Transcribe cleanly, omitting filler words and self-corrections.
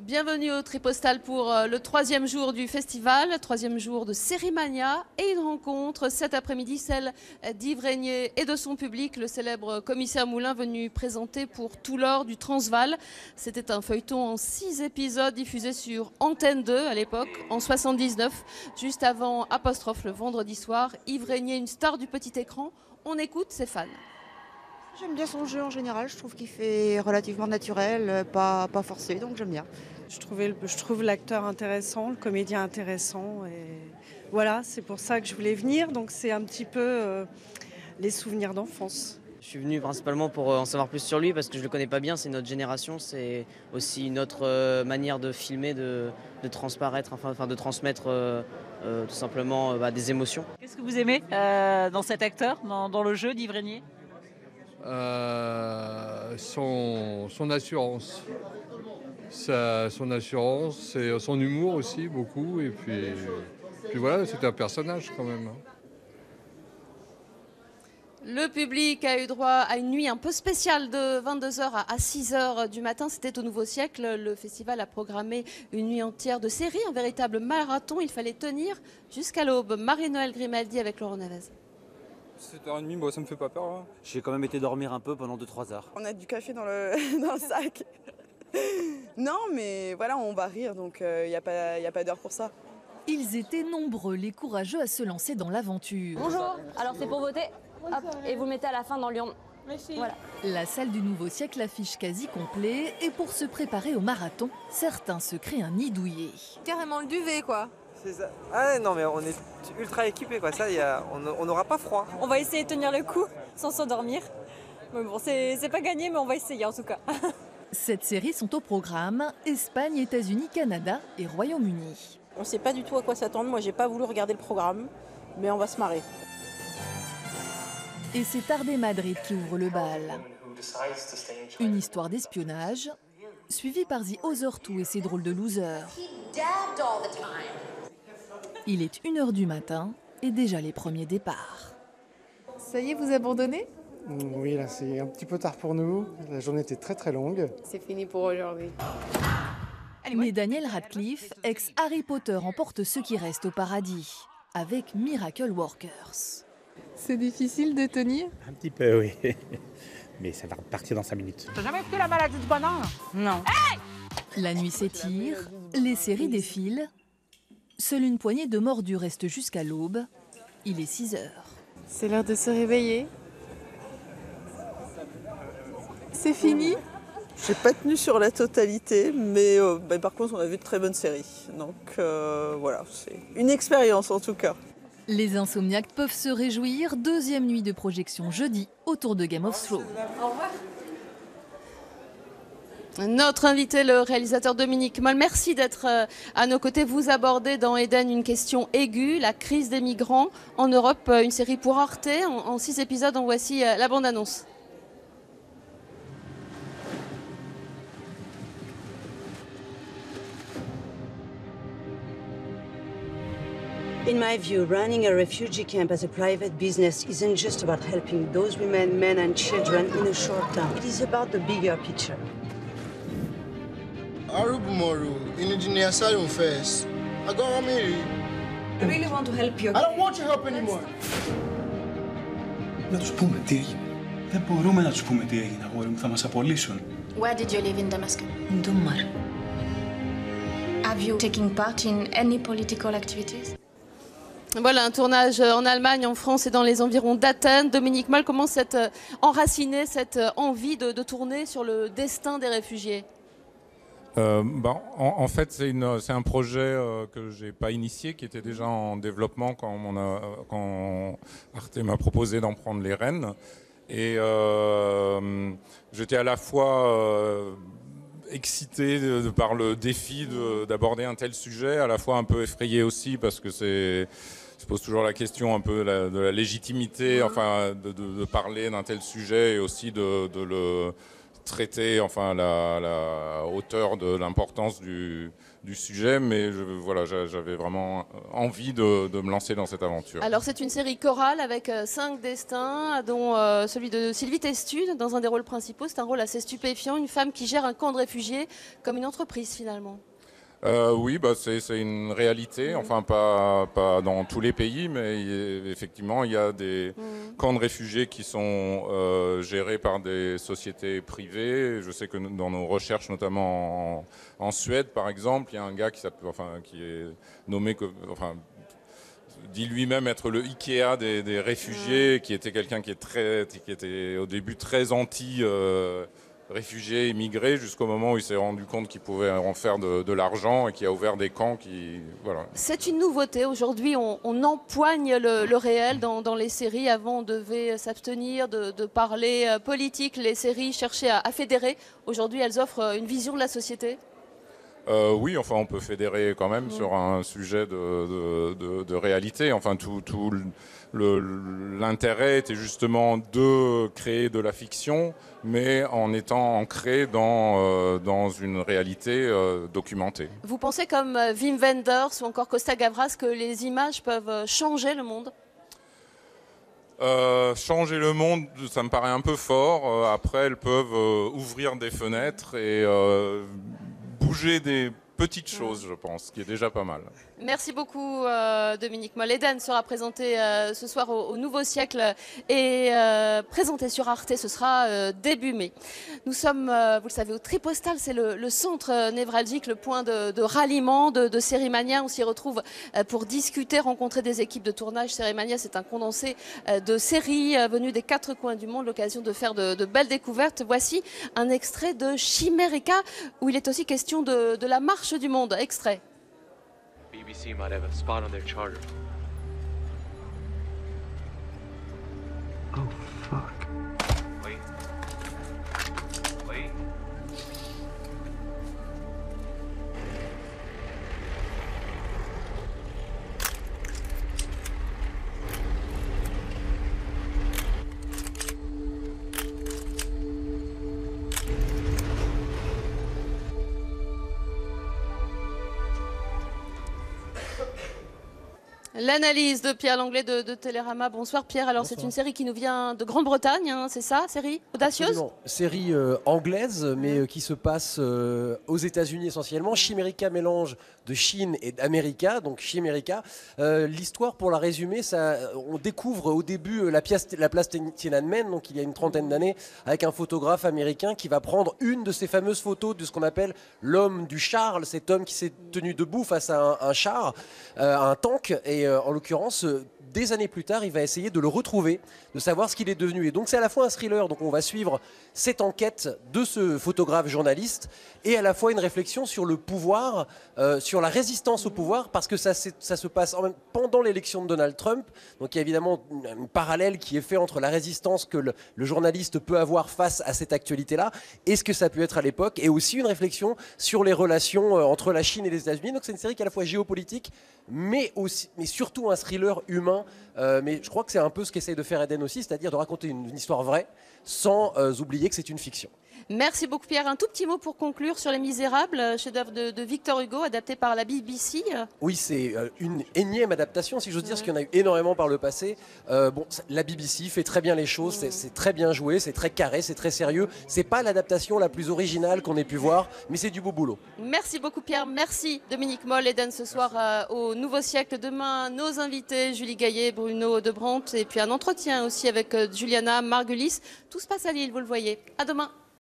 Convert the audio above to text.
Bienvenue au Tripostal pour le 3e jour du festival, 3e jour de Sérimania et une rencontre cet après-midi, celle d'Yves Régnier et de son public, le célèbre commissaire Moulin venu présenter pour tout l'or du Transvaal. C'était un feuilleton en 6 épisodes diffusé sur Antenne 2 à l'époque, en 79, juste avant Apostrophe le vendredi soir. Yves Régnier, une star du petit écran, on écoute ses fans. J'aime bien son jeu en général, je trouve qu'il fait relativement naturel, pas forcé, donc j'aime bien. Je trouve l'acteur intéressant, le comédien intéressant. Et voilà, c'est pour ça que je voulais venir. Donc c'est un petit peu les souvenirs d'enfance. Je suis venu principalement pour en savoir plus sur lui parce que je ne le connais pas bien, c'est notre génération, c'est aussi une autre manière de filmer, de transparaître, enfin de transmettre tout simplement des émotions. Qu'est-ce que vous aimez dans cet acteur, dans le jeu d'Yves Régnier ? Son assurance. Son assurance et son humour aussi, beaucoup. Et puis voilà, c'est un personnage quand même. Le public a eu droit à une nuit un peu spéciale de 22h à 6h du matin. C'était au Nouveau Siècle. Le festival a programmé une nuit entière de séries, un véritable marathon. Il fallait tenir jusqu'à l'aube. Marie-Noël Grimaldi avec Laurent Navez. 7h30, bon, ça me fait pas peur. Hein. J'ai quand même été dormir un peu pendant 2-3 heures. On a du café dans le sac. Non, mais voilà, on va rire, donc il n'y a pas d'heure pour ça. Ils étaient nombreux, les courageux à se lancer dans l'aventure. Bonjour, alors c'est pour voter. Hop, et vous le mettez à la fin dans l'urne. Merci. Voilà. La salle du Nouveau Siècle affiche quasi complet et pour se préparer au marathon, certains se créent un nid douillet. Carrément le duvet, quoi. C'est ça. Ah non, mais on est ultra équipés, quoi. Ça, on n'aura pas froid. On va essayer de tenir le coup sans s'endormir. Mais bon, c'est pas gagné, mais on va essayer en tout cas. 7 séries sont au programme, Espagne, États-Unis, Canada et Royaume-Uni. On ne sait pas du tout à quoi s'attendre. Moi, j'ai pas voulu regarder le programme, mais on va se marrer. Et c'est Tardé Madrid qui ouvre le bal. Une histoire d'espionnage, suivie par The Other Two et ses drôles de losers. Il est 1h du matin et déjà les premiers départs. Ça y est, vous abandonnez ? Oui, là c'est un petit peu tard pour nous. La journée était très très longue. C'est fini pour aujourd'hui. Mais Daniel Radcliffe, ex-Harry Potter, emporte ceux qui restent au paradis, avec Miracle Workers. C'est difficile de tenir ? Un petit peu, oui. Mais ça va repartir dans 5 minutes. T'as jamais pris la maladie du bonheur ? Non. Hey ! La nuit s'étire, les séries défilent. Seule une poignée de mordus reste jusqu'à l'aube. Il est 6h. C'est l'heure de se réveiller. C'est fini ? J'ai pas tenu sur la totalité, mais par contre on a vu de très bonnes séries. Donc voilà, c'est une expérience en tout cas. Les insomniaques peuvent se réjouir. 2e nuit de projection jeudi autour de Game of Thrones. Au revoir. Notre invité, le réalisateur Dominique Moll, merci d'être à nos côtés. Vous abordez dans Eden une question aiguë, la crise des migrants en Europe, une série pour Arte. En 6 épisodes, en voici la bande-annonce. In my view, running a refugee camp as a private business isn't just about helping those women, men and children in a short term. It is about the bigger picture. Arubumoru, in engineer Asylum first. I got Amiri. I really want to help you. I don't want your help anymore. Να τους πούμε τι έγινε. Δεν μπορούμε να τους πούμε τι έγινε, αγόρι μου. Θα μας απολύσουν. Where did you live in Damascus? In Dummar. Have you taken part in any political activities? Voilà un tournage en Allemagne, en France et dans les environs d'Athènes. Dominique Moll, comment s'est enracinée cette envie de tourner sur le destin des réfugiés ? En fait, c'est un projet que j'ai pas initié, qui était déjà en développement quand Arte m'a proposé d'en prendre les rênes. Et j'étais à la fois excité par le défi d'aborder un tel sujet, à la fois un peu effrayé aussi parce que se pose toujours la question un peu de la légitimité, enfin de parler d'un tel sujet et aussi de le traiter la hauteur de l'importance du sujet, mais voilà, j'avais vraiment envie de me lancer dans cette aventure. Alors c'est une série chorale avec 5 destins, dont celui de Sylvie Testu dans un des rôles principaux. C'est un rôle assez stupéfiant, une femme qui gère un camp de réfugiés comme une entreprise finalement. Oui, c'est une réalité, enfin pas dans tous les pays, mais effectivement il y a des camps de réfugiés qui sont gérés par des sociétés privées. Je sais que dans nos recherches, notamment en Suède par exemple, il y a un gars qui est nommé dit lui-même être le Ikea des réfugiés, qui était quelqu'un qui était au début très anti réfugiés, immigrés, jusqu'au moment où il s'est rendu compte qu'il pouvait en faire de l'argent et qui a ouvert des camps voilà. C'est une nouveauté. Aujourd'hui, on empoigne le réel dans les séries. Avant, on devait s'abstenir de parler politique. Les séries cherchaient à fédérer. Aujourd'hui, elles offrent une vision de la société. Oui, enfin, on peut fédérer quand même sur un sujet de réalité. Enfin, tout l'intérêt était justement de créer de la fiction, mais en étant ancré dans une réalité documentée. Vous pensez, comme Wim Wenders ou encore Costa Gavras, que les images peuvent changer le monde ? Changer le monde, ça me paraît un peu fort. Après, elles peuvent ouvrir des fenêtres et bouger des petites choses, je pense, qui est déjà pas mal. Merci beaucoup Dominique Moll. Eden sera présenté ce soir au Nouveau Siècle et présenté sur Arte, ce sera début mai. Nous sommes, vous le savez, au Tripostal, c'est le centre névralgique, le point de ralliement de Sérimania. On s'y retrouve pour discuter, rencontrer des équipes de tournage. Sérimania, c'est un condensé de séries venues des 4 coins du monde, l'occasion de faire de belles découvertes. Voici un extrait de Chimérica, où il est aussi question de la marche du monde. Extrait. BBC might have a spot on their charter. Oh, fuck. Wait. Wait. L'analyse de Pierre Langlais de Télérama. Bonsoir Pierre. Alors c'est une série qui nous vient de Grande-Bretagne, hein, c'est ça? Série audacieuse? Absolument. Série anglaise, mais qui se passe aux États-Unis essentiellement. Chimérica, mélange de Chine et d'América, donc Chimérica. L'histoire, pour la résumer, on découvre au début la place Tiananmen, donc il y a une trentaine d'années, avec un photographe américain qui va prendre une de ces fameuses photos de ce qu'on appelle l'homme du Charles, cet homme qui s'est tenu debout face à un char, un tank, et en l'occurrence, des années plus tard, il va essayer de le retrouver, de savoir ce qu'il est devenu. Et donc c'est à la fois un thriller, donc on va suivre cette enquête de ce photographe journaliste, et à la fois une réflexion sur le pouvoir, sur la résistance au pouvoir, parce que ça se passe pendant l'élection de Donald Trump. Donc il y a évidemment un parallèle qui est fait entre la résistance que le journaliste peut avoir face à cette actualité-là, et ce que ça peut être à l'époque, et aussi une réflexion sur les relations entre la Chine et les États-Unis. Donc c'est une série qui est à la fois géopolitique, mais surtout un thriller humain. Mais je crois que c'est un peu ce qu'essaye de faire Eden aussi, c'est-à-dire de raconter une histoire vraie sans oublier que c'est une fiction. Merci beaucoup Pierre. Un tout petit mot pour conclure sur Les Misérables, chef-d'œuvre de Victor Hugo, adapté par la BBC. Oui, c'est une énième adaptation, si j'ose dire, parce qu'il y en a eu énormément par le passé. La BBC fait très bien les choses, c'est très bien joué, c'est très carré, c'est très sérieux. C'est pas l'adaptation la plus originale qu'on ait pu voir, mais c'est du beau boulot. Merci beaucoup Pierre, merci Dominique Moll. Eden ce soir au Nouveau Siècle. Demain, nos invités, Julie Gaillet, Bruno Debrandt, et puis un entretien aussi avec Juliana Margulis. Tout se passe à Lille, vous le voyez. À demain.